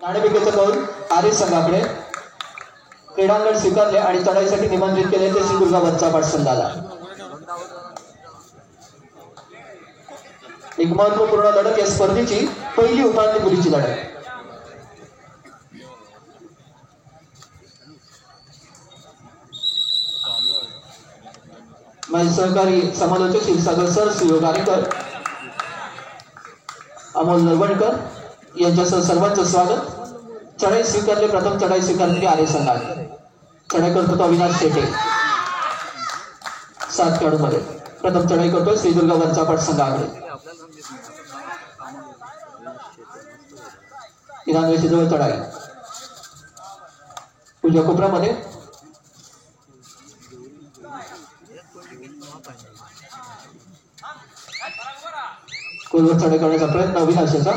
नाणेफेकीचा कौल आरे संघाकडे. क्रीडांगण स्वीकारले आणि चढाईसाठी निमंत्रित केले ते सिंधुदुर्ग वरचा संघाला. एक महत्वपूर्ण लढत या स्पर्धेची पहिली उपांत्य फेरीची लढत. माझे सहकारी समालोचक क्षीरसागर सर, सुयोग गारेकर, अमोल नरवणकर यांच्यासह सर्वांचं स्वागत. चढाई स्वीकारले. प्रथम चढाई स्वीकारली आरे संघाने. चढाई करतो तो अविनाश शेटे. 7 खेळाडूंमध्ये प्रथम चढाई करतोय सिंधुदुर्ग वरचा संघाकडे. इराणवेशी जवळ चढाई. उजव्या कोपऱ्यामध्ये खोलवर चढाई करण्याचा प्रयत्न अविनाशाचा.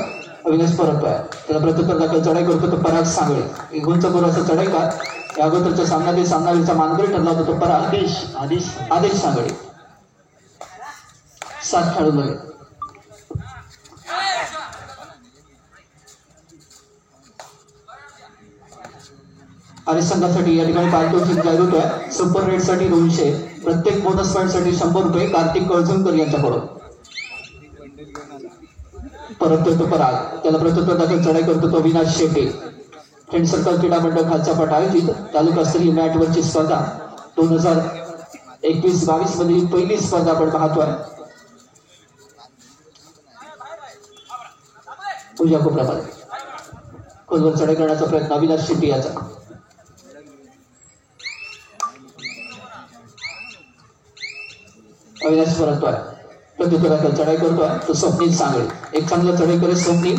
अविनाश परततोय. त्याला प्रत्युत्तर दाखल चढाई करतो तो पराग सांगळे. एक उंच गुराचा चढाई का या अगोदरच्या सामनावीरचा मानकरी ठरला होता तो पराग आदेश सांगळे. 7 खेळाडूंमध्ये आरे संघासाठी या ठिकाणी पारितोषिक जाहीर होतोय. सुपर रेट साठी 200, प्रत्येक बोनस पॉईंट साठी 100 रुपये कार्तिक कळजुमकर यांच्याकडून. परत तो पराग. त्याला प्रत्युत्तर दाखल चढाई करतो तो अविनाश शेटे. फ्रेंड सर्कल क्रीडा मंडळ खालचा पट आयोजित तालुकास्तरीय मॅटवरची स्पर्धा 2021-22 मधील पहिली स्पर्धा आपण पाहतोय. उजव्या कोपऱ्यामध्ये खोलवर चढाई करण्याचा प्रयत्न अविनाश शेट्टी याचा. अविनाश परततोय. प्रत्युत्तर दाखल चढाई करतोय तो स्वप्नील सांगळे. एक चांगला चढाई करे स्वप्नील.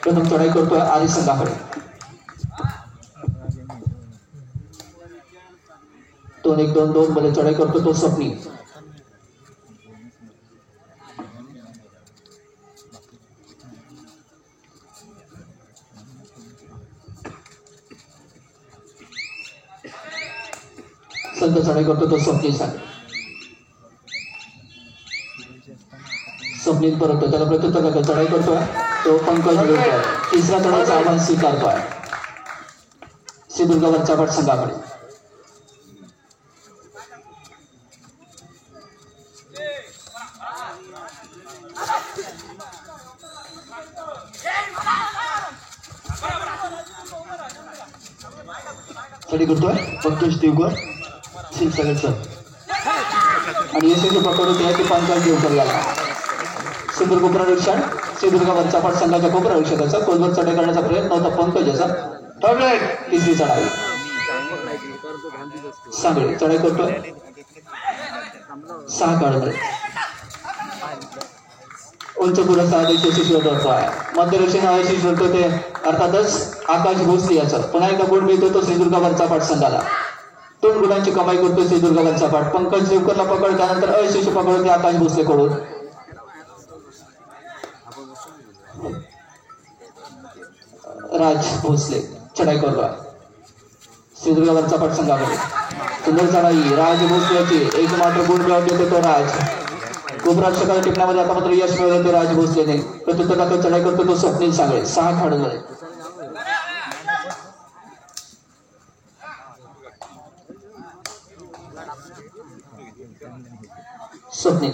प्रथम चढाई करतोय आरे संघाकडे. 2-1-2-2 मध्ये चढाई करतो तो स्वप्नील. संत चढाई करतो तो स्वप्नील सांगळे. स्वप्नील परत त्याला प्रत्युत्तर दाखल चढाई करतोय तो पंकज लोटकर. तिसरा चढाईचं आव्हान स्वीकारतोय सिंधुदुर्ग वरचा संघाकडे. चढाई करतोय पंकज देवकर क्षीरसागर सर आणि यशस्वी पकडून ते पंकज देवकर याला. सुंदर कोपरारक्षण सिंधुदुर्ग वरचा संघाच्या कोपरारक्षकाचा. खोलवर चढाई करण्याचा प्रयत्न होता पंकज याचा. तिसरी चढाई सांगळे. चढाई करतोय 6 खेळाडूंमध्ये. उंच गुराचा आदेश यशस्वी ठरतोय. मध्यरक्षण आदेश ठरतो ते अर्थातच आकाश भोसले याचा. पुन्हा एकदा गुण मिळतो तो सिंधुदुर्ग वरचा संघाला. 2 गुणांची कमाई करतो सिंधुदुर्ग वरचा पंकज देवकरला पकड. त्यानंतर अयशस्वी पकडून ते आकाश भोसले कडून. राज भोसले चढाई करतोय सिंधुदुर्ग वरचा संघाकडे. सुंदर चढाई राज भोसलेची. एक मात्र गुण मिळवून देतो तो राज. कोपरारक्षकाच्या टिपण्यामध्ये आता मात्र यश मिळवलं ते राज भोसलेने. प्रत्युत्तर दाखल चढाई करतो तो स्वप्नील सांगळे. 6 खेळाडूंमध्ये स्वप्नील.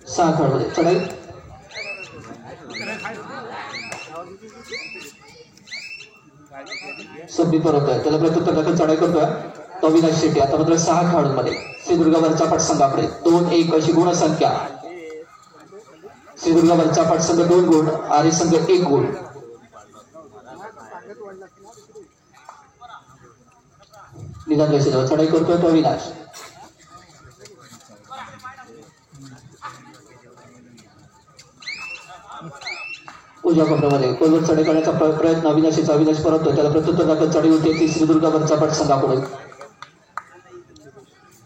6 खेळाडूंमध्ये चढाई. स्वप्नील परततोय. त्याला प्रत्युत्तर दाखल चढाई करतोय तो अविनाश शेट्टी. आता मात्र 6 खेळाडूंमध्ये सिंधुदुर्ग वरचा संघाकडे. 2-1 अशी गुणसंख्या. सिंधुदुर्ग वरचा संघ 2 गुण, आरे संघ 1 गुण. निदान रेषेजवळ चढाई करतोय तो अविनाश. उजव्या कोपऱ्यामध्ये खोलवर चढाई करण्याचा प्रयत्न अविनाशीचा. अविनाश परततोय. त्याला प्रत्युत्तर दाखल चढाई होते ती सिंधुदुर्ग वरचा संघाकडून.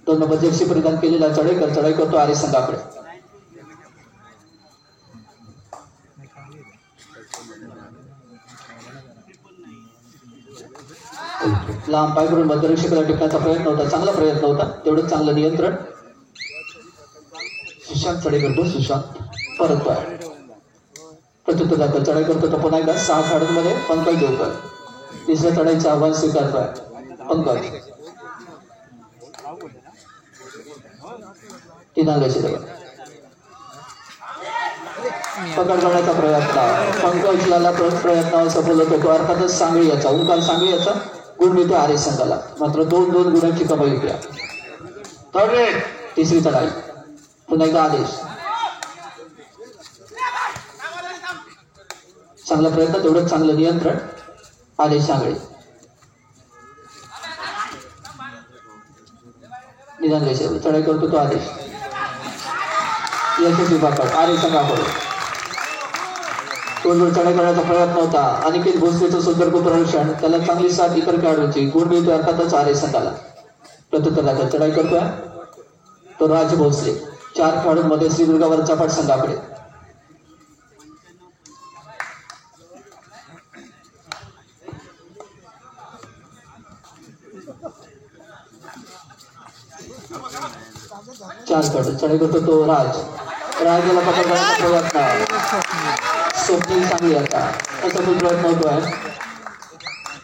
2 नंबर जर्सी परिधान केलेला चढाई करतो आरे संघाकडे. लांब पाय करून मध्यरक्षकाला टिकण्याचा प्रयत्न होता. चांगला प्रयत्न होता. तेवढंच चांगलं नियंत्रण. सुशांत चढाई करतो. सुशांत परततोय. प्रत्युत्तर दाखल चढाई करतो तो पुन्हा एकदा 6 खेळाडूंमध्ये पंकज देवकर. तिसऱ्या चढाईचं आव्हान स्वीकारतोय पंकज. 3 अंगाचे पकड करण्याचा प्रयत्न पंकजला प्रयत्न सफल होतो. अर्थातच सांगळी याचा ओंकार सांगळी याचा गुण मिळतो आर्य संघाला. मात्र 2-2 गुणांची कमाई होती. तिसरी चढाई पुन्हा एकदा आदेश. चांगला प्रयत्न तेवढंच चांगलं नियंत्रण आदेश सांगळे. निदान रेषेवर चढाई करतो तो आदेश. यशस्वी पकड आर्य संघाकडून. 2 गोल चढाई करण्याचा प्रयत्न होता. अनिकेत भोसलेचं सुंदर प्रदर्शन त्याला चांगली साथ इतर खेळाडूंची गुण मिळतोय अर्थातच आर्य संघाला. प्रत्युत्तर दाखल चढाई करतोय तो राज भोसले. 4 खेळाडूंमध्ये सिंधुदुर्ग चपाट संघाकडे. चढाई करतो तो राज. राजाला पकड करण्याचा प्रयत्न स्वप्नील सांगली आता असं प्रयत्न होतोय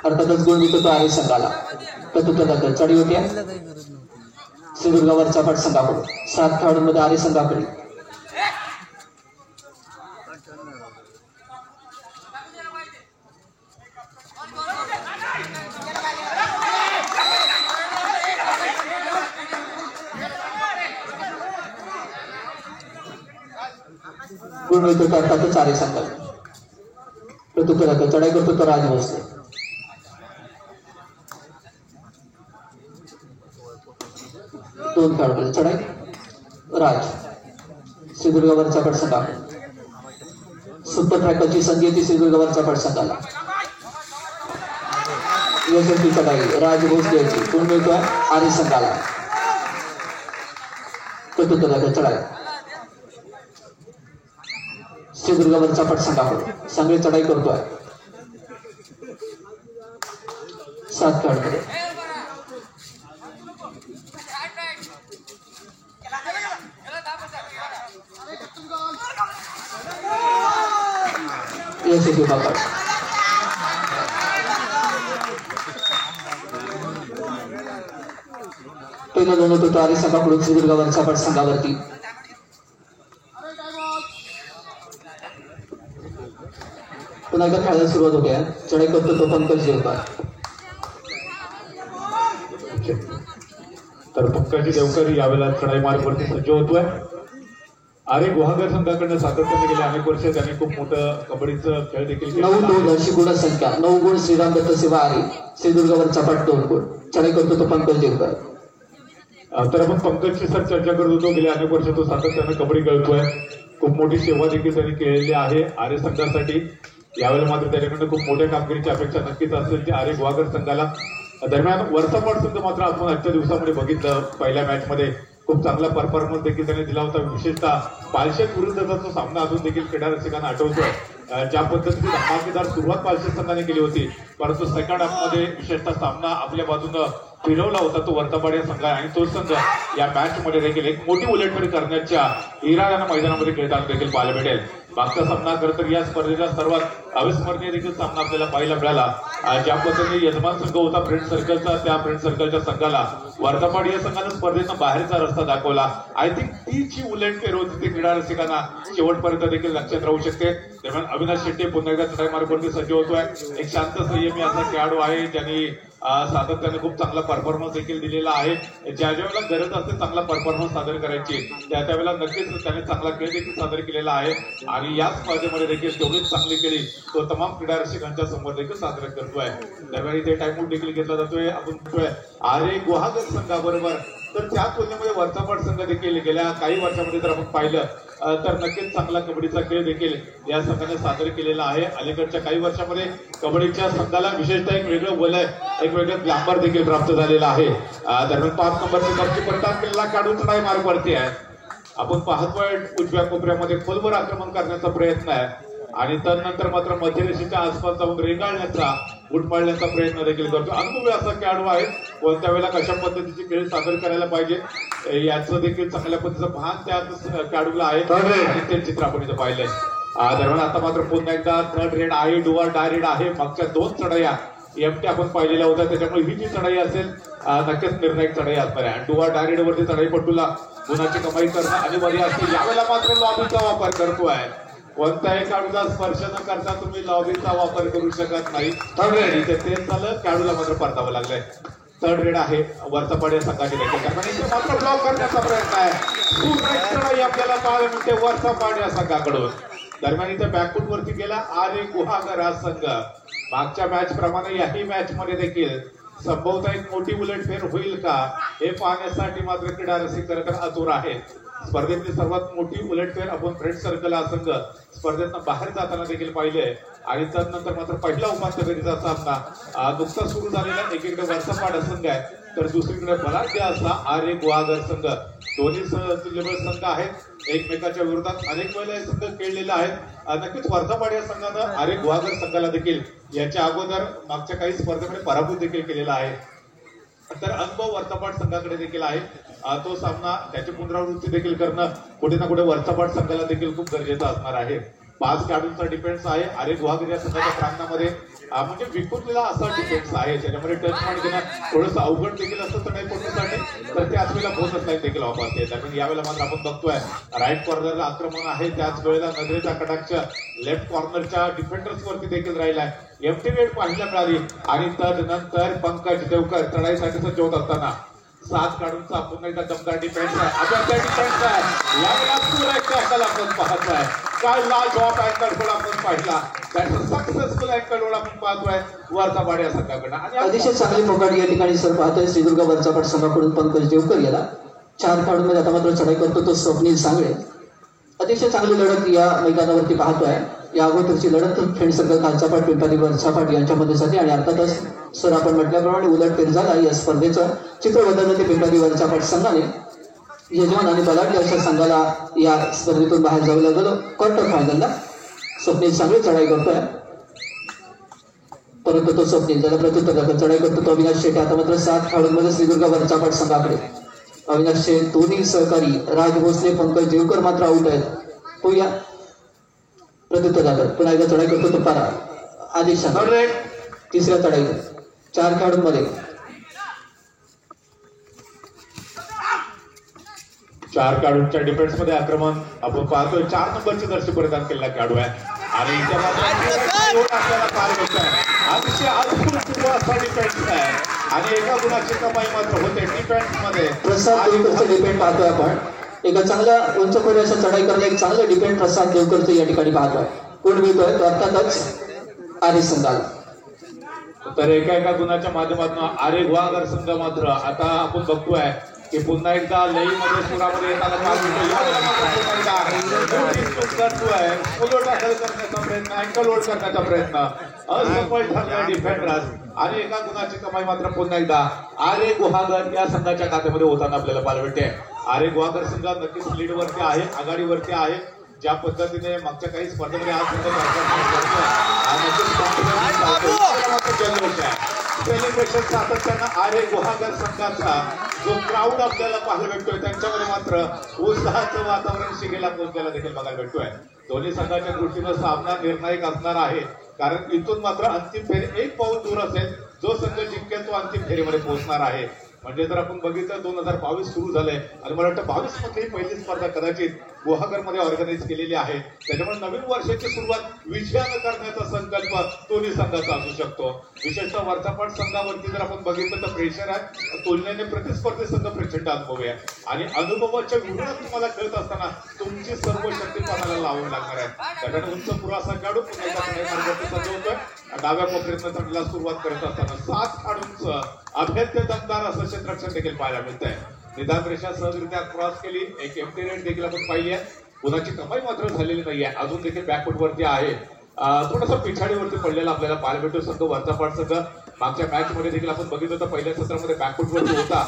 अर्थातच गुण मिळतो तो आर्य संघाला. प्रत्युत्तर दाखल चढाई होती सिंधुदुर्ग चपाट संघाकडून. 7 खेळाडूंमध्ये आर्य संघाकडे. गुण मिळतो अर्थातच आर्य संघाला. प्रत्युत्तर दाखल चढाई करतो तो राज भोसले. 2 खेळाडू चढाई राज सिंधुदुर्ग चपाट संघाकडे. सुपर ट्रॅकरची संधी येते सिंधुदुर्ग चपाट संघाला. यशस्वी चढाई राज भोसले याची गुण मिळतोय आर्य संघाला. प्रत्युत्तर दाखल चढाई सिंधुदुर्ग चपाट संघाकडे. सांगली चढाई करतोय 7 खेळाडूंमध्ये. यशस्वी पकड पहिला दोन होतो तो आर्य संघाकडून सिंधुदुर्ग चपाट संघावरती. पुन्हा एकदा खेळायला सुरुवात होते. चढाई करतो तो पंकज देवकर. तर पंकज देवकर यावेळेला चढाई मार्गावरती सज्ज होतोय. आर्य गुहागर संघाकडनं सातत्याने गेले अनेक वर्ष त्यांनी खूप मोठं कबड्डीचं खेळ देखील 9-2 अशी गुणसंख्या. 9 गुण श्रीराम दत्त सेवा आर्य. सिंधुदुर्ग चपाट 2 गुण. चढाई करतो तो पंकज देवकर. तर आपण पंकजची सर चर्चा करत होतो. गेले अनेक वर्ष तो सातत्याने कबड्डी खेळतोय. खूप मोठी सेवा देखील त्यांनी केलेली आहे आर्य संघासाठी. यावेळेला मात्र त्याच्याकडनं खूप मोठ्या कामगिरीची अपेक्षा नक्कीच असेल ती आर्य गुहागर संघाला. दरम्यान वरचा पॉट संघ मात्र आपण आजच्या दिवसामध्ये बघितलं. पहिल्या मॅच मध्ये खूप चांगला परफॉर्मन्स देखील त्याने दिला होता. विशेषतः पालशेत विरुद्धचा तो सामना अजून देखील क्रीडा रसिकांना आठवतोय. ज्या पद्धतीने धमाकेदार सुरुवात पालशेत संघाने केली होती परंतु सेकंड हाफ मध्ये विशेषतः सामना आपल्या बाजूनं फिरवला होता तो वर्तपाड या संघ. आणि तो संघ या मॅच मध्ये देखील एक मोठी उलटफेर करण्याच्या इराद्यानं मैदानामध्ये खेळताना देखील पाहायला भेटेल. मागचा सामना खरं तर या स्पर्धेचा सर्वात अविस्मरणीय देखील सामना आपल्याला पाहायला मिळाला. ज्या पद्धतीने यजमान संघ होता फ्रेंड सर्कलचा त्या फ्रेंड सर्कलच्या संघाला वर्तपाड या संघानं स्पर्धेतनं बाहेरचा रस्ता दाखवला. आय थिंक ती जी उलटफेर होती ती क्रीडा रसिकांना शेवटपर्यंत देखील लक्षात राहू शकते. दरम्यान अविनाश शेट्टी पुन्हा एकदा चढाई मार्गावरती सज्ज होतोय. एक शांत संयमी असा खेळाडू आहे ज्यांनी सातत्याने खूप चांगला परफॉर्मन्स देखील दिलेला आहे. ज्या वेळेला गरज असते चांगला परफॉर्मन्स सादर करायची त्यावेळेला नक्कीच त्याने चांगला खेळ देखील सादर केलेला आहे. आणि या स्पर्धेमध्ये देखील तेवढीच चांगली केली तो तमाम क्रीडा रसिकांच्या समोर देखील साजरा करतोय. त्यावेळी ते टाइमआउट देखील घेतला जातोय. आपण आर्य गुहागर संघाबरोबर तर त्या तुलनेमध्ये वर्तपाड संघ देखील गेल्या काही वर्षामध्ये जर आपण पाहिलं तर नक्कीच चांगला कबड्डीचा खेळ देखील या संघाने सादर केलेला आहे. अलीकडच्या काही वर्षामध्ये कबड्डीच्या संघाला विशेषतः एक वेगळं वलय एक वेगळं ग्लॅमर देखील प्राप्त झालेला आहे. दरम्यान 5 नंबरची गपची परताप केलेला काढून चढाई मार्गावरती आहे. आपण पाहतोय उजव्या कोपऱ्यामध्ये खोलवर आक्रमण करण्याचा प्रयत्न आहे. आणि तदनंतर मात्र मध्यरेषेच्या आसपास जाऊन रेंगाळण्याचा उठमाळण्याचा प्रयत्न देखील करतो. अनुभवी असा खेळाडू आहे, कोणत्या वेळेला कशा पद्धतीचे खेळ सादर करायला पाहिजे याचं देखील चांगल्या पद्धतीचं भान त्या खेळाडूला आहे आणि ते चित्र आपण इथं पाहिलंय. दरम्यान आता मात्र पुन्हा एकदा थर्ड रेड आहे, डुआर डाय रेड आहे. मागच्या 2 चढाया एमटी आपण पाहिलेल्या होत्या, त्याच्यामुळे ही जी चढाई असेल नक्कीच निर्णायक चढाई असणार आहे. आणि डुआर डाय रेड वरती चढाईपटूला गुणाची कमाई करणं अनिवार्य असते. यावेळेला मात्र लॉबीचा वापर करतोय. कोणत्याही खेळाडूचा स्पर्श न करता तुम्ही लॉबीचा वापर करू शकत नाही. इथे तेच झालं, खेळाडूला मात्र परतावं लागलंय. थर्ड रेड आहे वरचा पाड्या संघाची देखील मात्र ब्लॉक करण्याचा प्रयत्न आहे. आपल्याला पाहायला मिळते वरचा पाड्या संघाकडून. दरम्यान इथे बॅकफूट वरती गेला आणि गुहागर हा संघ मागच्या मॅच प्रमाणे याही मॅच मध्ये देखील संभवतः एक मोठी उलटफेर होईल का हे पाहण्यासाठी मात्र क्रीडा रसिक खरंतर आतुर आहेत. स्पर्धेतली सर्वात मोठी उलटफेर आपण फ्रेंड सर्कल हा संघ स्पर्धेतनं बाहेर जाताना देखील पाहिले. आणि त्यानंतर मात्र पहिला उपांत्य फेरीचा सामना नुकताच सुरू झालेला एकीकडे वरसपाड संघ आहे तर दुसरीकडे बलाढ्य असा आर्य गुहागर संघ. दोन्ही तुल्यबळ संघ आहेत, एकमेकाच्या विरोधात अनेक वेळेला हे संघ खेळलेले आहेत. नक्कीच वरसपाड या संघानं आर्य गुहागर संघाला देखील याच्या अगोदर मागच्या काही स्पर्धेमध्ये पराभूत देखील केलेला आहे. तर अनुभव वरसपाड संघाकडे देखील आहे. तो सामना त्याची पुनरावृत्ती देखील करणं कुठे ना कुठे वरसपाड संघाला देखील खूप गरजेचं असणार आहे. 5 खेळाडूंचा डिफेन्स आहे आर्य गुहागर या संघाच्या प्रांगणामध्ये. म्हणजे विखुरलेला असा डिफेन्स आहे त्याच्यामध्ये टच पॉईंट घेणं थोडंसं अवघड देखील असतं चढाईपटूसाठी, तर त्याच वेळेला बोनस लाईन देखील वापरते. त्यामुळे यावेळेला मात्र आपण बघतोय राईट कॉर्नरला आक्रमण आहे, त्याच वेळेला नजरेचा कटाक्ष लेफ्ट कॉर्नरच्या डिफेंडर्स वरती देखील राहिलाय. एमटी रेड पाहायला मिळाली आणि तदनंतर पंकज देवकर चढाईसाठी सज्ज होत असताना 7 खेळाडूंचा पुन्हा एकदा दमदार डिफेन्स आहे. आता त्या डिफेन्स आहे यावेळेला पुरा एक टॅकल आपण पाहत आहे. काय लाल जॉब अँकर पण आपण पाहिला, त्याचं सक्सेसफुल अँकर आपण पाहतोय वरचा पाड्या संघाकडनं. आणि अतिशय चांगली मोकाट या ठिकाणी सर पाहतोय श्रीदुर्ग वरचापाट संघाकडून पंकज देवकर याला. 4 खेळाडूंमध्ये आता मात्र चढाई करतो तो स्वप्नील सांगळे. अतिशय चांगली लढत या मैदानावरती पाहतोय. या अगोदरची लढत फ्रेंड सर्कल खालचापाट पिंपरी वरचापाट यांच्यामध्ये झाली आणि अर्थातच सर आपण म्हटल्याप्रमाणे उलटफेर झाला. या स्पर्धेचं चित्र बदललं ते पिंपरी वरचापाट संघाने यजमान आणि बलाढ्य अशा संघाला या स्पर्धेतून बाहेर जाऊ लागलं. क्वार्टर फायनलला स्वप्नील सांगळे चढाई करतोय, परंतु तो स्वप्नील त्याला प्रत्युत्तर चढाई करतो तो अविनाश शेटे. आता मात्र 7 खेळाडूंमध्ये श्रीदुर्ग वरचापाट संघाकडे अविनाश शेट, दोन्ही सहकारी राज भोसले, पंकज देवकर मात्र आउट आहेत. होऊया प्रत्युत्तर पुन्हा एकदा चढाई करतो तो पारा आदेश तिसऱ्या चढाई 4 खेळाडूंमध्ये 4 खेळाडूंच्या डिफेन्स मध्ये आक्रमण आपण पाहतोय. 4 नंबरची जर्सी परिधान केलेला खेळाडू आहे आणि आपल्याला पार होत आहे. अतिशय अद्भुत असा डिफेन्स आहे आणि एका गुणाची कमाई मात्र होते डिफेन्स मध्ये. प्रसाद देवकरचं डिफेंड पाहतोय आपण. एका चांगल्या उंच खोली अशा चढाई करणे एक चांगलं डिफेंड प्रसाद देवकरचं या ठिकाणी पाहतोय. कोण मिळतोय तो अर्थातच आर्य संघाला. तर एका गुणाच्या माध्यमातून आर्य गुहागर संघ मात्र आता आपण बघतोय की पुन्हा एकदा लईमध्ये सुरामध्ये येताना करतोय. फुलो टाकल करण्याचा प्रयत्न, अँकल लोड करण्याचा प्रयत्न असफल ठरला डिफेंडर्स आणि एका गुणाची कमाई मात्र पुन्हा एकदा आर्य गुहागर या संघाच्या खात्यामध्ये होताना आपल्याला पाहायला मिळते. आर्य गुहागर संघ नक्कीच लीडवरती आहे, आघाडीवरती आहे. ज्या पद्धतीने मागच्या काही स्पर्धेमध्ये आज सेलिब्रेशन सातत्यानं आर्य गुहागर संघाचा जो क्राऊड आपल्याला पाहायला भेटतोय त्यांच्यामध्ये मात्र उत्साहाचं वातावरण शिगेला पोहोचलेला देखील बघायला भेटतोय. दोन्ही संघाच्या दृष्टीनं सामना निर्णायक असणार आहे, कारण इथून मात्र अंतिम फेरी 1 पाऊल दूर असेल. जो संघ जिंकेल तो अंतिम फेरीमध्ये पोहोचणार आहे. म्हणजे जर आपण बघितलं 2022 सुरू झालंय आणि मला वाटतं 22 मध्ये पहिली स्पर्धा कदाचित गुहागर मध्ये ऑर्गनाईज केलेली आहे. त्याच्यामुळे नवीन वर्षाची सुरुवात विजयानं करण्याचा संकल्प दोन्ही संघाचा असू शकतो. विशेषतः वरचापाट संघावरती जर आपण बघितलं तर प्रेशर आहे, तुलनेने प्रतिस्पर्धी संघ प्रचंड अनुभवी आहे आणि अनुभवाच्या विरोधात तुम्हाला खेळत असताना तुमची सर्व शक्ती पणाला लावावी लागणार आहे. त्याच्याकडे उंच पुरासा खेळाडू पुन्हा एकदा सज्ज होतोय. डाव्या कोपऱ्यातनं चढायला सुरुवात करत असताना 7 खेळाडूंचं अभेद्य दमदार असं क्षेत्ररक्षण देखील पाहायला मिळतंय. निदान रेषा सहजरित्या क्रॉस केली, एक एमटी रेड देखील आपण पाहिली आहे. गुणाची कमाई मात्र झालेली नाहीये, अजून देखील बॅकफूट वरती आहे. थोडासा पिछाडीवरती पडलेला आपल्याला पाहायला भेटतो संघ वरचापाट संघ. मागच्या मॅच मध्ये देखील आपण बघितलं तर पहिल्या सत्रामध्ये बॅकफुट वरती होता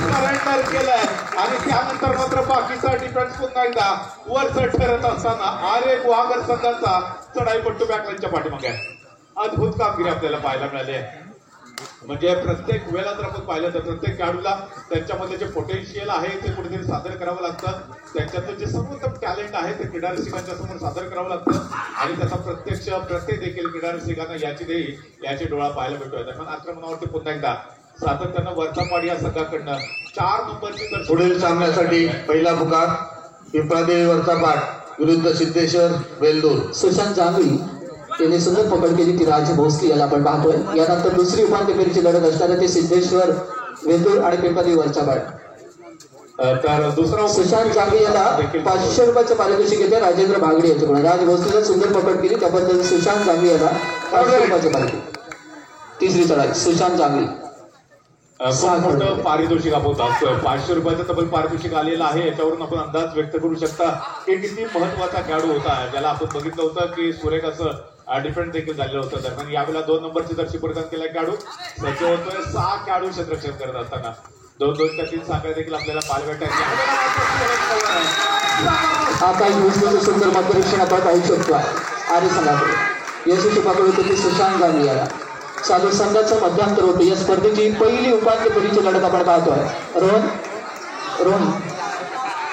सरेंडर केलंय आणि त्यानंतर मात्र बाकीचा डिफेन्स पुन्हा एकदा वरच ठरत असताना आरे गुहागर संघाचा चढाईपट्टू बॅकलाईनच्या पाठीमागे आहे. अद्भुत कामगिरी आपल्याला पाहायला मिळाली आहे. म्हणजे प्रत्येक वेळेला जर आपण पाहिलं तर प्रत्येक खेळाडूला त्यांच्यामध्ये जे पोटेन्शियल आहे ते कुठेतरी सादर करावं लागतं. त्यांच्यातलं जे सर्वोत्तम टॅलेंट आहे ते क्रीडा रसिकांच्या समोर सादर करावं लागतं आणि त्याचा प्रत्येक देखील क्रीडा रसिकांना याची डोळा पाहायला मिळतोय. दरम्यान आक्रमणावरती पुन्हा एकदा सातत्यानं वरचा पाडी या संघाकडनं 4 नंबरची तर पुढील सामन्यासाठी पहिला पुकार पिंपळादेवी वरचा पाठ विरुद्ध सिद्धेश्वर वेल्दूर. सुशांत जांभळी त्यांनी सुंदर पकड केली ती राज भोसले याला आपण पाहतोय. यानंतर दुसरी उपांत्य फेरीची लढत असणार आहे ते सिद्धेश्वर वेल्दूर आणि पिंपळादेवी वरचा पाठ. तर दुसरा सुशांत जांभळी याला 500 रुपयाचं पारितोषिक येते राजेंद्र भागडे यांच्याकडून. राज भोसलेला सुंदर पकड केली त्याबद्दल सुशांत जांभळी याला 500 रुपयाचं पारितोषिक. तिसरी चढाई सुशांत जांभळी मोठं पारितोषिक आपण दाखवतोय. 500 रुपयाचं तब्बल पारितोषिक आलेलं आहे. याच्यावरून आपण अंदाज व्यक्त करू शकता की किती महत्वाचा खेळाडू होता ज्याला आपण बघितलं होतं की सुरेख असं डिफेंड देखील झालेलं होतं. दरम्यान यावेळेला 2 नंबरची जर्सी परिधान केला खेळाडू सज्ज होतोय. 6 खेळाडू क्षेत्ररक्षण करत असताना 2-2 त्या 3 साखळ्या देखील आपल्याला पाहायला भेटतात. आकाश भोसलेचं सुंदर मार्गदर्शन आपण पाहू शकतो आर्य संघाकडे. यशस्वी पकड होते ती सुशांत जांभळी याला. चालू संघाचं मध्यांतर होते. या स्पर्धेची पहिली उपांत्य फेरीची लढत आपण पाहतोय. रोहन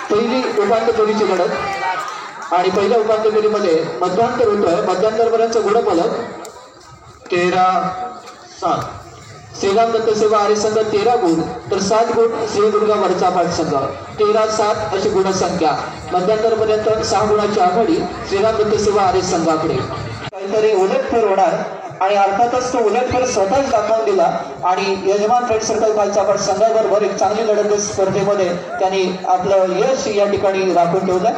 पहिली उपांत्य फेरीची लढत आणि पहिल्या उपांत्य फेरीमध्ये मध्यांतर होतोय. मध्यांतरपर्यंत गुणफलक 13-7. श्रीराम दत्त सेवा आर्य संघ 13 गुण तर 7 गुण श्रीदुर्गा वरचा पाठ संघ. 13-7 अशी गुणसंख्या. मध्यांतरपर्यंत 6 गुणाची आघाडी श्रीराम दत्त सेवा आर्य संघाकडे. काहीतरी उलटफेर होणार आणि अर्थातच तो उलटफेर स्वतःच दाखवून दिला आणि यजमान फ्रेंड सर्कल खालचा आपण संघाबरोबर एक चांगली लढत स्पर्धेमध्ये त्यांनी आपलं यश या ठिकाणी राखून ठेवलं.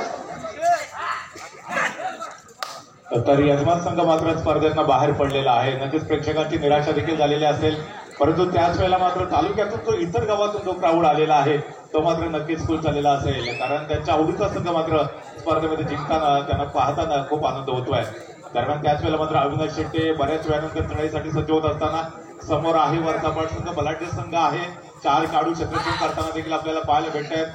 तर यजमान संघ मात्र स्पर्धेतनं बाहेर पडलेला आहे. नक्कीच प्रेक्षकांची निराशा देखील झालेली असेल परंतु त्याच वेळेला मात्र तालुक्यातून जो इतर गावातून जो क्राऊड आलेला आहे तो मात्र नक्कीच खुश झालेला असेल कारण त्यांच्या आवडीचा संघ मात्र स्पर्धेमध्ये जिंकताना त्यांना पाहताना खूप आनंद होतोय. दरम्यान त्याच वेळेला मात्र अविनाश शेट्टे बऱ्याच वेळानंतर चढाईसाठी सज्ज होत असताना समोर आहे वरचा पाठ संघ बलाढ्य संघ आहे. 4 खेळाडू क्षेत्ररक्षण करताना देखील आपल्याला पाहायला भेटतात.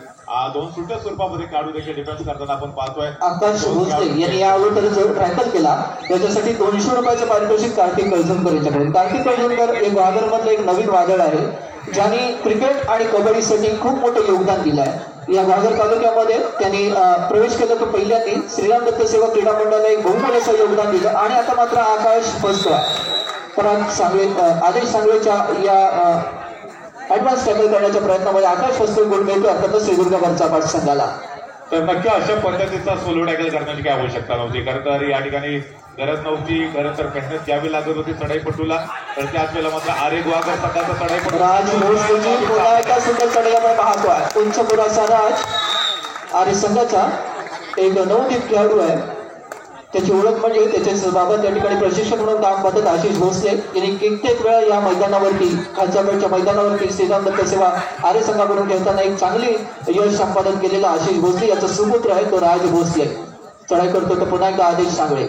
2 सुट्या स्वरूपामध्ये खेळाडू देखील डिफेन्स करताना आपण पाहतोय. आकाश भोसले यांनी या अगोदर जो टॅकल केला त्याच्यासाठी 200 रुपयाचं पारितोषिक कार्तिक कळजणकर यांच्याकडे. कार्तिक कळजणकर हे ग्वादरमधलं एक नवीन वादळ आहे ज्यांनी क्रिकेट आणि कबड्डीसाठी खूप मोठं योगदान दिलं आहे. या ग्वादर तालुक्यामध्ये त्यांनी प्रवेश केला तर पहिल्यांदा श्रीराम दत्त सेवा क्रीडा मंडळाला एक बहुमोल असं योगदान दिलं आणि आता मात्र आकाश बसतोय. परत सांगवे आदेश सांगवेच्या या ऍडव्हान्स टॅकल करण्याच्या प्रयत्नामध्ये आकाश बसतोय गोल मिळतोय अर्थातच श्रीदुर्गा वरचा पाठ संघाला. तर नक्की अशा पद्धतीचा सोलो टॅकल करण्याची काय आवश्यकता नव्हती कारण तर या ठिकाणी गरज नव्हती. खरं तर मेहनत घ्यावी लागत होती चढाईपटूला. तर त्याच वेळेला मात्र आरे गुहागर संघाचा चढाईपटू राज भोसलेची पुन्हा एका सुंदर चढाई आपण पाहतोय. उंचपुराचा राज आर्य संघाचा एक नवदीप खेळाडू आहे. त्याची ओळख म्हणजे त्याच्या बाबत त्या ठिकाणी प्रशिक्षक म्हणून काम करतात आशिष भोसले यांनी कित्येक वेळा या मैदानावरती खालच्या वेळच्या मैदानावरती श्रीराम दत्त सेवा आर्य संघाकडून खेळताना एक चांगली यश संपादन केलेला आशिष भोसले याचा सुपुत्र आहे तो राज भोसले. चढाई करतो तर पुन्हा एकदा आदेश सांगळे.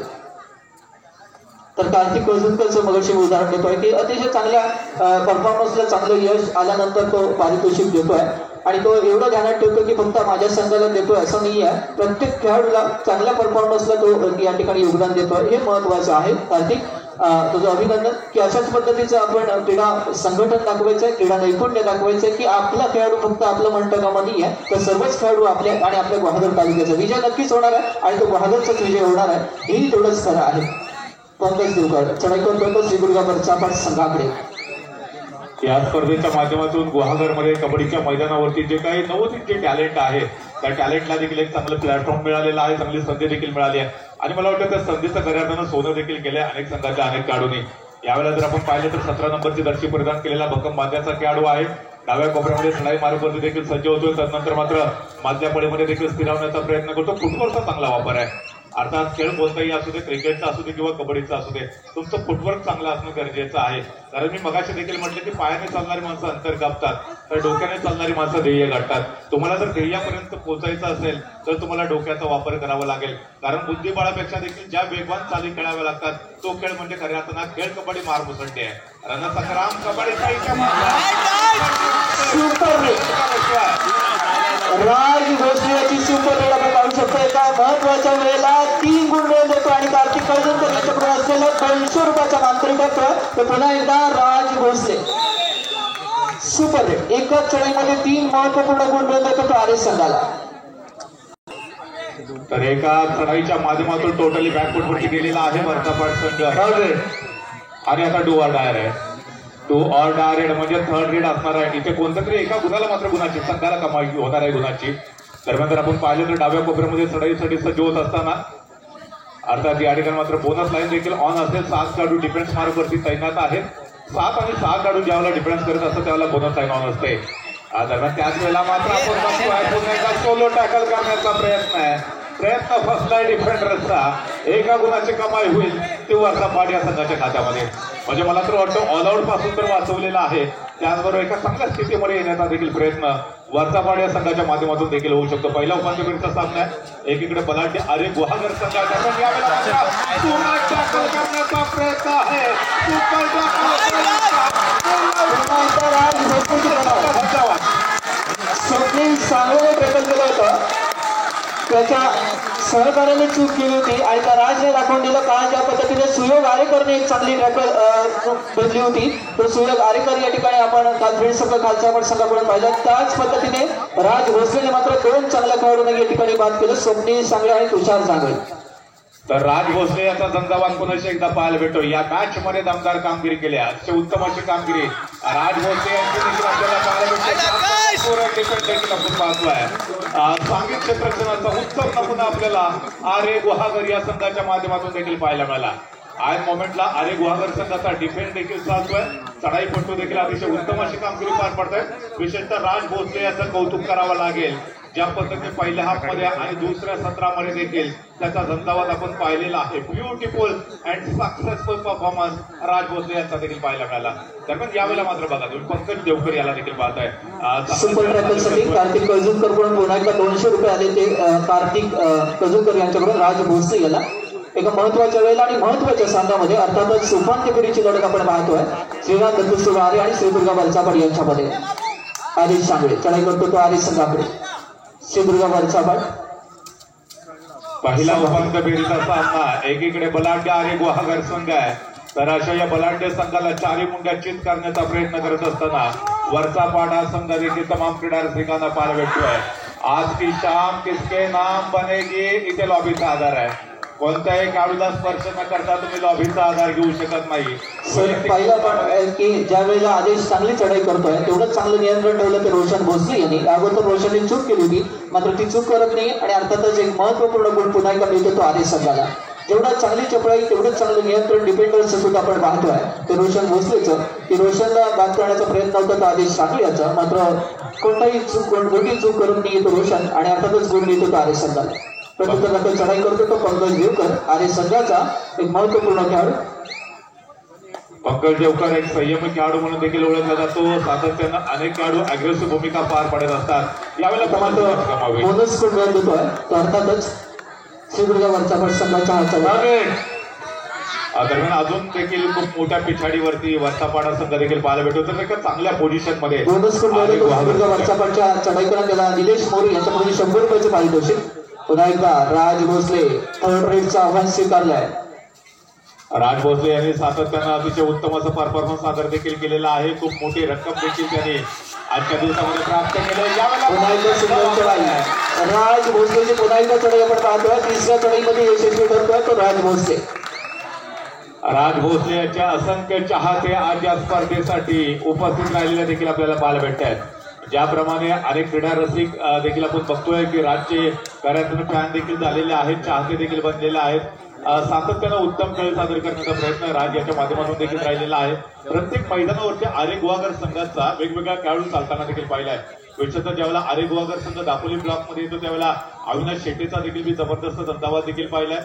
तर कार्तिक कळजणकरचं मगाशी उदाहरण देतोय की अतिशय चांगल्या परफॉर्मन्सला चांगलं यश आल्यानंतर तो पारितोषिक देतोय आणि तो एवढं ध्यानात ठेवतो की फक्त माझ्या संघाला देतोय असं नाही आहे. प्रत्येक खेळाडूला चांगल्या परफॉर्मन्सला तो या ठिकाणी योगदान देतोय हे महत्वाचं आहे. कार्तिक तुझं अभिनंदन की अशाच पद्धतीचं आपण क्रीडा संघटन दाखवायचंय क्रीडा नैपुण्य दाखवायचंय की आपला खेळाडू फक्त आपलं म्हणतं कामा नाही आहे तर सर्वच खेळाडू आपल्या आणि आपल्या गुहागर तालुक्याचा विजय नक्कीच होणार आहे आणि तो गुहागरचाच विजय होणार आहे हेही तेवढंच खरं आहे. पंकज देवकर चढाई करतो श्रीदुर्गा वरचा पाठ संघाकडे. या स्पर्धेच्या माध्यमातून गुहागरमध्ये कबड्डीच्या मैदानावरती जे काही नवोदित जे टॅलेंट आहे त्या टॅलेंटला देखील एक चांगलं प्लॅटफॉर्म मिळालेला आहे. चांगली संधी देखील मिळाली आहे आणि मला वाटतं त्या संधीचं गर्यानं सोनं देखील केलंय अनेक संघाच्या अनेक खेळाडूंनी. यावेळेला जर आपण पाहिलं तर 17 नंबरची जर्सी परिधान केलेला भक्कम बांध्याचा खेळाडू आहे. डाव्या कोपऱ्यामध्ये चढाई मार्गावरती देखील सज्ज होतोय. त्यानंतर मात्र मधल्या पळीमध्ये देखील स्थिरावण्याचा प्रयत्न करतो. फुटबॉलचा चांगला वापर आहे अर्थात खेळ कोणताही असू दे, क्रिकेटचा असू दे किंवा कबड्डीचा असू दे, तुमचं फुटवर्क चांगलं असणं गरजेचं आहे. कारण मी मगाशी देखील म्हटलं की पायाने चालणारी माणसं अंतर कापतात, तर डोक्याने चालणारी माणसं ध्येय गाठतात. तुम्हाला जर ध्येयापर्यंत पोहोचायचं असेल तर तुम्हाला डोक्याचा वापर करावा लागेल. कारण बुद्धिबळापेक्षा देखील ज्या वेगवान चाली खेळाव्या लागतात तो खेळ म्हणजे खऱ्या अर्थानं खेळ कबड्डी मार मुसंडी आहे. रणसंग्राम कबड्डी राज भोसले याची सुपर रेड आपण पाहू शकतो. एका महत्वाच्या वेळेला 3 गुण मिळवून देतो आणि कार्तिक कळजणकर यांच्याकडून असलेलं 200 रुपयाचा मांत्रिकत्व ते पुन्हा एकदा राज भोसले सुपर रेड. एकाच चढाईमध्ये 3 महत्वपूर्ण गुण मिळवून देतो तो आर्य संघाला. तर एका चढाईच्या माध्यमातून टोटली बॅकफुटवरती गेलेला आहे वरचापाट संघ आणि आता डू ऑर डाय आहे. टू ऑर डाय म्हणजे थर्ड रेड असणार आहे. इथे कोणत्या तरी एका गुणाला मात्र गुणाची संघाला कमाई होणार आहे गुणाची. दरम्यान जर आपण पाहिलं तर डाव्या कोपऱ्यामध्ये चढाईसाठी सज्ज होत असताना अर्थात या ठिकाणी मात्र बोनस लाईन देखील ऑन असेल. 7 खेळाडू डिफेन्स मार्कवरती तैनात आहेत. 7 आणि 6 खेळाडू ज्यावेळेला डिफेन्स करत असतात त्यावेळेला बोनस लाईन ऑन असते. दरम्यान त्याच वेळेला मात्र आपण पुन्हा एकदा सोलो टॅकल करण्याचा प्रयत्न फसलाय डिफेंडरचा. एका गुणाची कमाई होईल ती वरचा पाड या संघाच्या खात्यामध्ये. म्हणजे मला तर वाटतं ऑल आउट पासून तर वाचवलेला आहे. त्याचबरोबर एका चांगल्या स्थितीमध्ये येण्याचा देखील प्रयत्न वरचा पाड या संघाच्या माध्यमातून देखील होऊ शकतो. पहिला उपांत्य फेरीचा सामना आहे. एकीकडे बलाढ्य आर्य गुहागर संघाचा प्रयत्न आहे. स्वप्नील सांगोले टॅकल केलं होतं, त्याच्या सहकार्याने चूक केली होती आणि त्या राजने दाखवून दिलं का ज्या पद्धतीने सुयोग आरेकरने एक चांगली टॅकल बदली होती. तर सुयोग आरेकर या ठिकाणी आपण काल सगळं खालच्या आपण संघाकडून पाहिलं. त्याच पद्धतीने राज भोसलेने मात्र 2 चांगल्या खेळाडूंना या ठिकाणी बाद केलं, स्वप्नील सांगळे आणि तुषार सांगळे. तर राज भोसले याचा झंझावात पुन्हा एकदा पाहायला भेटतो. या मॅच मध्ये दमदार कामगिरी केली, अतिशय उत्तम अशी कामगिरी राज भोसले यांची देखील आपल्याला पाहायला भेटते. आपण पाहतोय सांगीत क्षेत्ररक्षणाचा उत्तम नमुना आपल्याला आर्य गुहागर या संघाच्या माध्यमातून देखील पाहायला मिळाला. आज मोमेंटला आर्य गुहागर संघाचा डिफेन्स देखील चालतोय. चढाईपटू देखील अतिशय उत्तम अशी कामगिरी पार पडतोय. विशेषतः राज भोसले याचं कौतुक करावं लागेल. ज्या पद्धतीने पहिल्या हाफमध्ये आणि दुसऱ्या सत्रामध्ये देखील त्याचा झंझावात आपण पाहिलेला आहे. ब्युटिफुल अँड सक्सेसफुल परफॉर्मन्स राज भोसले यांचा देखील पाहायला मिळाला. दरम्यान यावेळेला मात्र बघा तुम्ही पंकज देवकर याला देखील पाहताय. सुपर ट्रॅकलसाठी कार्तिक कळजूरकर कडून पुन्हा एकदा 200 रुपये आले. ते कार्तिक कळजूरकर यांच्याकडून राज भोसले याला एका महत्वाच्या वेळेला आणि महत्वाच्या सामन्यामध्ये अर्थातच उपांत्य फेरीची लढत आपण पाहतोय. श्रीनाथ दत्तश्री आर्य आणि श्रीदुर्गा वरचापाड यांच्यामध्ये. आर्य सांगळे चढाई करतो तो आर्य संघाकडे. श्रीदुर्गा वरचापाड पहिला उपांत्य फेरीचा सामना. एकीकडे बलाढ्य आर्य गुहागर संघ आहे, तर अशा या बलाढ्य संघाला 4 मुंड्या चित करण्याचा प्रयत्न करत असताना वरचा पाडा संघ देखील तमाम क्रीडा रसिकांना पाहायला भेटतोय. आज की शाम किसके नाम बनेगी इथे लॉबीचा आधार आहे. कोणत्याही खेळाडूला स्पर्श न करता तुम्ही लॉबीचा आधार घेऊ शकत नाही. पहिला पण की ज्या वेळेला आदेश चांगली चढाई करतोय तेवढं चांगलं नियंत्रण ठेवलं ते रोशन भोसले यांनी. अगोदर रोशनने चूक केली होती, मात्र ती चूक करत नाही आणि अर्थातच एक महत्वपूर्ण गुण पुन्हा एकदा मिळतो तो आर्य संघाला. जेवढा चांगली चपळाई तेवढंच चांगलं नियंत्रण डिफेंडरचं सुद्धा आपण पाहतोय ते रोशन भोसलेचं. की रोशनला बाद करण्याचा प्रयत्न होता तो आदेश सांगली याचा, मात्र कोणताही मोठी चूक करून नाही येतो रोशन आणि अर्थातच गुण मिळतो तो आर्य संघाला. प्रत्येकाकडे चढाई करतो तो पंकज देवकर आर्य संघाचा एक महत्वपूर्ण खेळाडू. पंकज देवकर एक संयमी खेळाडू म्हणून देखील ओळखला जातो. सातत्यानं अनेक खेळाडू अग्रेसिव्ह भूमिका पार पडत असतात. यावेळेला बोनस गुण मिळत देतोय तो अर्थातच श्रीदुर्गा वरचापाड संघाच्या हातावर. दरम्यान अजून देखील खूप मोठ्या पिछाडीवरती वरचापाडा संघ देखील पाहायला भेटतो. तर एका चांगल्या पोझिशन मध्ये बोनस गुण मिळत देतो श्रीदुर्गा वरचापाडच्या चढाईकरांना गेला निलेश मोरे यांच्याकडून 100 रुपयाचे पारितोषिक. पुन्हा एकदा राज भोसले थर्ड रेडचं आव्हान स्वीकारलंय. राज भोसले यांनी सातत्यानं अतिशय उत्तम असं परफॉर्मन्स सादर देखील केलेला आहे. खूप मोठी रक्कम देखील त्यांनी आजच्या दिवसामध्ये प्राप्त केली. पुन्हा एकदा सुंदर चढाई राज भोसलेची पुन्हा एकदा चढाई आपण पाहतोय. 3ऱ्या चढाईमध्ये यशस्वी ठरतोय तो राज भोसले. राज भोसले यांच्या असंख्य चाहते आज या स्पर्धेसाठी उपस्थित राहिलेल्या देखील आपल्याला पाहायला भेटत आहेत. ज्याप्रमाणे अनेक क्रीडा रसिक देखील आपण बघतोय की राज्य कार्यातून फॅन देखील झालेले आहेत, चाहते देखील बनलेले आहेत. सातत्यानं उत्तम खेळ सादर करण्याचा प्रयत्न राज याच्या माध्यमातून देखील राहिलेला आहे. प्रत्येक मैदानावरती आर्य गुहागर संघाचा वेगवेगळा खेळाडू चालताना देखील पाहिला आहे. विशेषतः ज्यावेळेला आरे गुहागर संघ दापोली ब्लॉक मध्ये येतो त्यावेळेला अविनाश शेट्टीचा देखील मी जबरदस्त धंदावाद देखील पाहिलाय.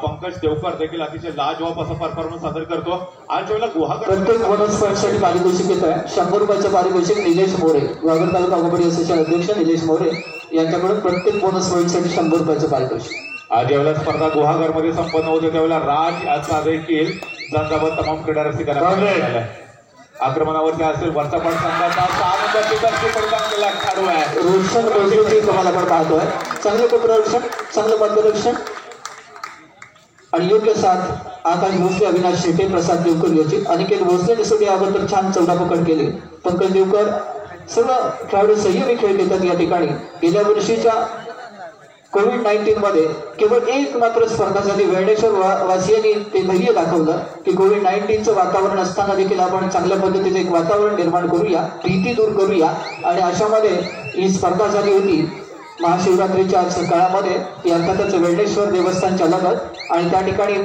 पंकज देवकर देखील अतिशय लाजवाब असा परफॉर्मन्स सादर करतो. आज ज्यावेळेला गुहागर प्रत्येक बोनस पॉईंटसाठी पारितोषिक येत आहे. 100 रुपयाचं पारितोषिक निलेश मोरे, गुहागर तालुका कबड्डी असोसिएशन अध्यक्ष निलेश मोरे यांच्याकडून प्रत्येक बोनस पॉईंटसाठी 100 रुपयाचं पारितोषिक. आज ज्यावेळेला स्पर्धा गुहागर मध्ये संपन्न होते त्यावेळेला राज याचा देखील झंझावात तमाम क्रीडा रसिकांना आक्रमणावरती असेल. वरचापाट संघाचा 6 नंबरची जर्सी परिधान केला खेळाडू आहे रोशन रोजोटी तुम्हाला पण पाहतोय. चांगले क्षेत्ररक्षण, चांगलं मार्गदर्शन आणि योग्य साथ आकाश भोसले, अविनाश शेटे, प्रसाद देवकर याची. अनिकेत भोसले निसोडे याबद्दल छान चौडापकड केली. पंकज देवकर सर्व खेळाडू संयमी खेळ घेतात या ठिकाणी. गेल्या वर्षीच्या कोविड-19 मध्ये केवळ एक मात्र स्पर्धा झाली. वेर्णेश्वर वासियांनी ते धैर्य दाखवलं की कोविड-19चं वातावरण असताना देखील आपण चांगल्या पद्धतीने एक वातावरण निर्माण करूया, भीती दूर करूया आणि अशामध्ये ही स्पर्धा झाली होती महाशिवरात्रीच्या काळामध्ये. ती अर्थातच वेर्णेश्वर देवस्थानच्या लगत आणि त्या ठिकाणी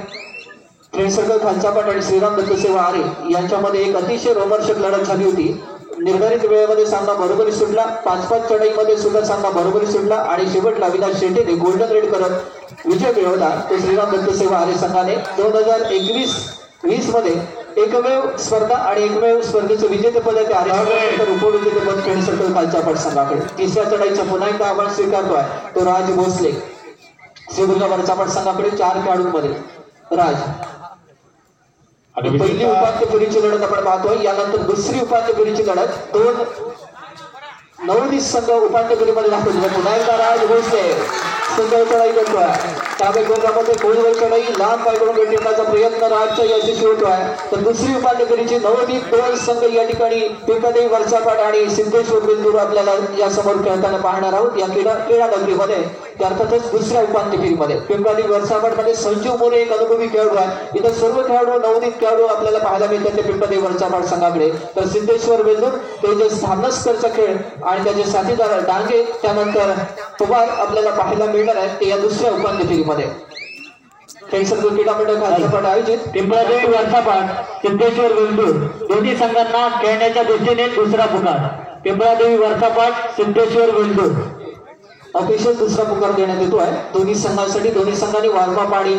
फ्रेंड सर्कल खालचापाट आणि श्रीराम दत्तसेवा आरे यांच्यामध्ये एक अतिशय रोमहर्षक लढत झाली होती. निर्धारित वेळेमध्ये सामना बरोबरी सुटला. 5-5 चढाईमध्ये सुद्धा सामना बरोबरी सुटला आणि शेवटला अविनाश शेट्टीने गोल्डन रेड करत विजय मिळवला. तो श्रीराम दत्तसेवा आरे संघाने 2021-20 मध्ये एकमेव स्पर्धा आणि एकमेव स्पर्धेचं विजेतेपद आहे ते आरे उपविजेतेपद फ्रेंड सर्कल खालचापाट संघाकडे. तिसऱ्या चढाईचं पुन्हा एकदा आव्हान स्वीकारतोय तो राज भोसले. श्रीदुर्गा वरचापाट संघाकडे 4 खेळाडूंमध्ये राज. पहिली उपांत्य फेरीची लढत आपण पाहतोय. यानंतर दुसरी उपांत्य फेरीची लढत 2 नवोदित संघ उपांत्य फेरीमध्ये दाखवतो. पुन्हा एकदा राज भोसले संघ चढाई करतोय. त्यामुळे गोलामध्ये खोलवर चढाई लांब पाय करून भेटण्याचा प्रयत्न राजचा यशस्वी होतोय. तर दुसरी उपांत्य फेरीची नवोदित 2 संघ या ठिकाणी पिंपळदेवी वरचापाट आणि सिद्धेश्वर बिंदूर आपल्याला या समोर खेळताना पाहणार आहोत या क्रीडा नगरीमध्ये. अर्थातच दुसऱ्या उपांत्य फेरीमध्ये पिंपळदेवी वरचापाट मध्ये संजीव मोरे एक अनुभवी खेळाडू आहे. इतर सर्व खेळाडू नवोदित खेळाडू आपल्याला पाहायला मिळतात ते पिंपळदेवी वरचापाट संघाकडे. तर सिद्धेश्वर बिंदूर तेजस धामनसकरचा खेळ आणि त्याचे साथीदार डांगे त्यानंतर पवार आपल्याला पाहायला मिळणार आहेत ते या दुसऱ्या उपांत्य फेरीमध्ये. क्रीडा मंडळ खालचापाट आयोजित पिंपळदेवी वरचापाट सिद्धेश्वर बिंदूर दोन्ही संघांना खेळण्याच्या दृष्टीने दुसरा पुकार. पिंपळदेवी वरचापाट सिद्धेश्वर बिंदूर ऑफिशियल दुसरा पुकार देण्यात येतो आहे दोन्ही संघांसाठी. दोन्ही संघांनी वॉर्मअप आणि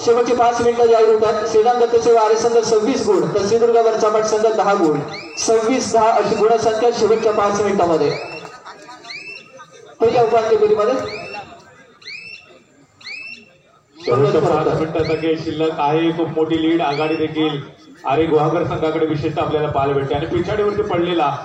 शेवटचे 5 मिनिटं जाहीर होतात. श्रीराम दत्तसेवा आरे संघ 26 गुण तर श्रीदुर्गा वरचापाट संघ 10 गुण. 26-10 अशी गुणसंख्या शेवटच्या 5 मिनिटांमध्ये. पहिल्या उपांत्य फेरीमध्ये शेवटच्या 5 मिनिटाचा खेळ शिल्लक आहे. खूप मोठी लीड आघाडी देखील आरे गुहागर संघाकडे विशेषतः आपल्याला पाहायला भेटते आणि पिछाडीवरती पडलेला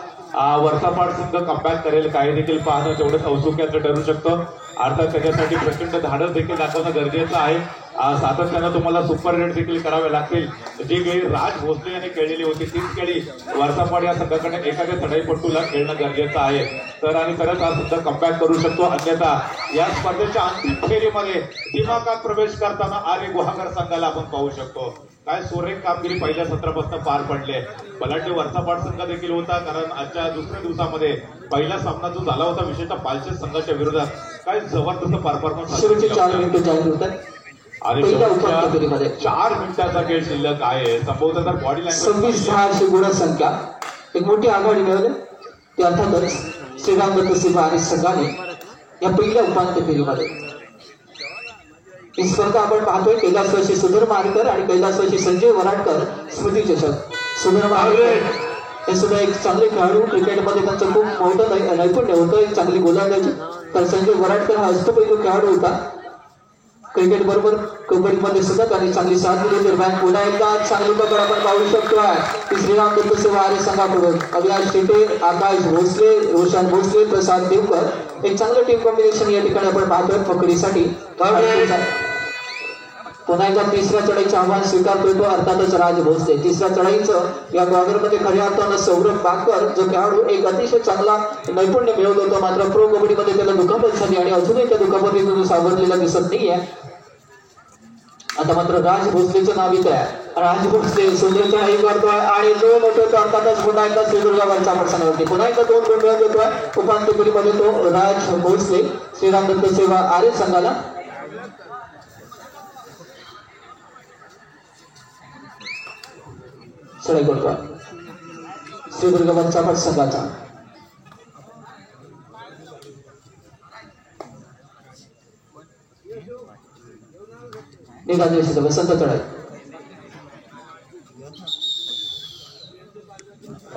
वरचापाट संघ कमबॅक करेल काय देखील पाहणं तेवढंच औत्सुक्याचं ठरू शकतं. अर्थात त्याच्यासाठी प्रचंड धाडस देखील दाखवणं गरजेचं आहे. सातत्यानं तुम्हाला सुपर रेट देखील करावे लागतील. जी खेळी राज भोसले यांनी खेळलेली होती तीच खेळी वरचापाट या संघाकडे एखाद्या चढाईपटूला खेळणं गरजेचं आहे. तर आणि तरच हा सुद्धा कमबॅक करू शकतो. अन्यथा या स्पर्धेच्या अंतिम फेरीमध्ये दिमागात प्रवेश करताना आरे गुहागर संघाला आपण पाहू शकतो. काय सुरेख कामगिरी पहिल्या सत्रापासून पार पडले. बलाढ्य वरचापाट संघ देखील होता कारण आजच्या दुसऱ्या दिवसामध्ये पहिला सामना जो झाला होता विशेषतः पालशेत संघाच्या विरोधात काय जबरदस्त परफॉर्मन्स शेवटचे 4 मिनिटं जाहीर होतात. आणि 4 मिनिटाचा खेळ शिल्लक आहे. संभवतः तर बॉडी लँग्वेज 26-10 अशी गुणसंख्या एक मोठी आघाडी मिळवली. ते अर्थातच श्रीराम दत्तसेवा आरे संघाने या पहिल्या उपांत्य फेरीमध्ये. ही स्पर्धा आपण पाहतोय कैलासवासी सुधीर मारकर आणि कैलासवासी संजय वराडकर स्मृती चषक. सुधीर मारकर हे सुद्धा एक चांगले खेळाडू. क्रिकेटमध्ये त्यांचं खूप मोठं नैपुण्य होतं, एक चांगली गोलंदाजी. तर संजय वराडकर हा अष्टपैलू खेळाडू होता. क्रिकेट बरोबर कबड्डीमध्ये सुद्धा त्यांनी चांगली साथ दिली. दरम्यान पुन्हा एकदा चांगली पकड आपण पाहू शकतो श्रीराम दत्तसेवा आरे संघाकडून. अविनाश शेटे, आकाश भोसले, रोशन भोसले, प्रसाद देवकर एक चांगलं टीम कॉम्बिनेशन या ठिकाणी आपण पाहतोय पकडीसाठी. पुन्हा एकदा तिसऱ्या चढाईचं आव्हान स्वीकारतोय तो अर्थातच राज भोसले. तिसऱ्या चढाईचं या गॉगरमध्ये खऱ्या अर्थानं सौरभ बाकर जो खेळाडू एक अतिशय चांगला नैपुण्य मिळवलं होतं मात्र प्रो कबड्डीमध्ये त्याला दुखापत झाली आणि अजूनही त्या दुखापतीतून सावरलेला दिसत नाहीये. आता मात्र राज भोसलेचं नाव येत आहे. राज भोसले सुंदर चढाई करतोय आणि 2 होतोय अर्थातच पुन्हा एकदा श्रीदुर्गा वरचापाट संघावरती. पुन्हा एकदा 2 गुण मिळवत होतोय उपांत्य फेरीमध्ये तो राज भोसले श्रीराम दत्तसेवा आरे संघाला. चढाई करतोय सिंधुदुर्ग वरचापट संघाचा. निघाले वसंत चढाई.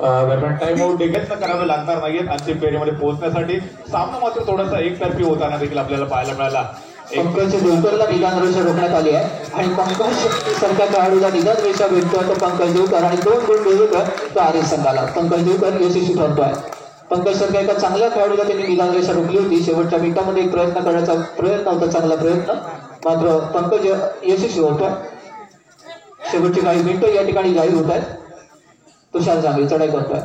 दरम्यान टाइम आउट देखील करावे लागणार नाहीयेत अंतिम फेरीमध्ये पोहोचण्यासाठी. सामना मात्र थोडासा एकतर्फी होताना देखील आपल्याला पाहायला मिळाला. पंकज देवकरला निदान रेषा रोखण्यात आली आहे आणि पंकज सारख्या खेळाडूला निदान रेषा भेटतोय तो पंकज देवकर आणि 2 गुण मिळवतोय तो आर्य संघाला. पंकज देवकर यशस्वी ठरतोय. पंकज सारख्या एका चांगल्या खेळाडूला त्यांनी निदान रेषा रोखली होती. शेवटच्या मिनिटामध्ये एक प्रयत्न करण्याचा प्रयत्न होता, चांगला प्रयत्न, मात्र पंकज यशस्वी होतोय. शेवटची काही मिनिटं या ठिकाणी जाहीर होत आहेत. तुषार जांभळे चढाई करतोय.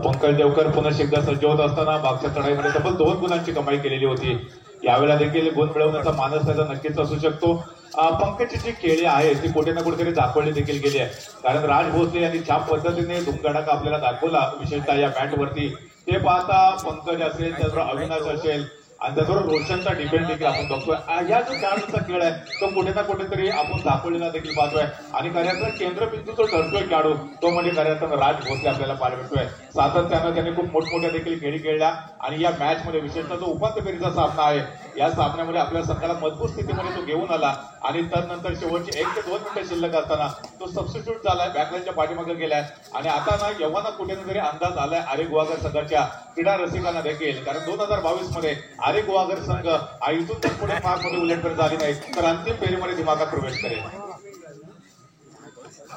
पंकज देवकर पुन्हा एकदा सज्ज होत असताना मागच्या चढाईमध्ये तब्बल 2 गुणांची कमाई केलेली होती. यावेळेला देखील गुण मिळवण्याचा मानस त्याचा नक्कीच असू शकतो. पंकजची जी खेळी आहे ती कुठे ना कुठेतरी दाखवली देखील गेली आहे. कारण राज भोसले यांनी ज्या पद्धतीने धुमधडाका आपल्याला दाखवला विशेषतः या मॅटवरती, ते पाहता पंकज असेल, त्याचबरोबर अविनाश असेल आणि त्याचबरोबर रोशनचा डिफेंस देखील आपण बघतोय. या जो खेळाडूचा खेळ आहे तो कुठे ना कुठेतरी आपण दाखवलेला देखील पाहतोय आणि खऱ्याचा केंद्रबिंदू जो ठरतोय खेळाडू तो म्हणजे खऱ्याचा राज भोसले आपल्याला पाहायला मिळतोय. सातत्यानं त्याने खूप मोठमोठ्या देखील खेळी खेळल्या आणि या मॅच मध्ये विशेषतः जो उपांत्य फेरीचा सामना आहे या सामन्यामध्ये आपल्या संघाला मजबूत स्थितीमध्ये तो घेऊन आला आणि त्यानंतर शेवटची 1 ते 2 मिनिटं शिल्लक असताना तो सबस्टिट्यूट झालाय, बॅकलाईनच्या पाठीमागे गेलाय आणि आता ना एव्हाना कुठे तरी अंदाज आलाय आरे गुहागर संघाच्या क्रीडा रसिकांना देखील. कारण 2022 मध्ये आरे गुहागर संघ इथून तर पुढे मार्कमध्ये उलटफेर झाली नाही तर अंतिम फेरीमध्ये दिमागात प्रवेश करेल.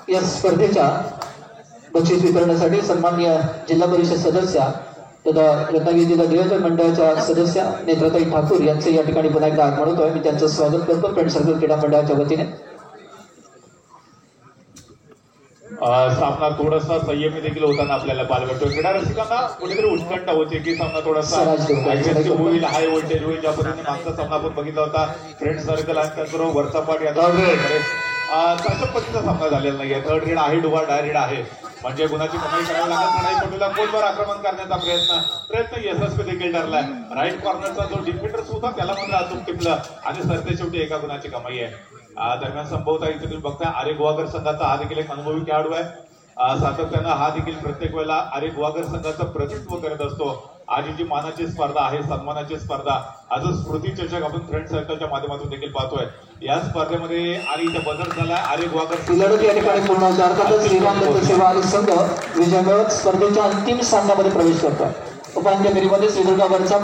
या स्पर्धेच्या बक्षीस वितरणासाठी सन्माननीय जिल्हा परिषद सदस्या तथा रत्नागिरी जिल्हा नियोजन मंडळाच्या सदस्या नेत्रताई ठाकूर यांचे या ठिकाणी पुन्हा एकदा आगमन होतोय. मी त्यांचं स्वागत करतो फ्रेंड सर्कल क्रीडा मंडळाच्या वतीने. सामना थोडासा संयमी देखील होताना आपल्याला पाहायला मिळतो. क्रीडा रसिकांना कुठेतरी उत्कंठा होती की सामना थोडासा होईल, हाय व्होल्टेज होईल. ज्या पद्धतीने मागचा सामना आपण बघितला होता फ्रेंड सर्कल आणि त्याचबरोबर वरचा पाठ याचा तशा पद्धतीचा सामना झालेला नाहीये. थर्ड रेड आहे, डुवा डायरेड आहे, म्हणजे गुणाची कमाई करावी लागत नाही. पटूला गोलवर आक्रमण करण्याचा प्रयत्न यशस्वी देखील ठरलाय. राईट कॉर्नरचा जो डिफेंडर होता त्याला मात्र अचूक टिपलं आणि सरते शेवटी एका गुणाची कमाई आहे. दरम्यान संभवता इथे तुम्ही बघता आरे गुहागर संघाचा हा देखील एक अनुभवी खेळाडू आहे. सातत्यानं हा देखील प्रत्येक वेळेला आरे गुहागर संघाचं प्रतिनिधित्व करत असतो. आज जी मानाची स्पर्धा आहे, सन्मानाची स्पर्धा, आज स्मृती चषक आपण फ्रेंड सर्कलच्या माध्यमातून देखील पाहतोय. या स्पर्धेमध्ये आणि इथे बदल झाला आरे गुहागर लढत या ठिकाणी पूर्ण होते. अर्थातच श्रीराम दत्त सेवा आणि संघ विजय मिळवत स्पर्धेच्या अंतिम सामन्यामध्ये प्रवेश करतोय. उपांत्य फेरीमध्ये सिंधुदुर्ग वरचा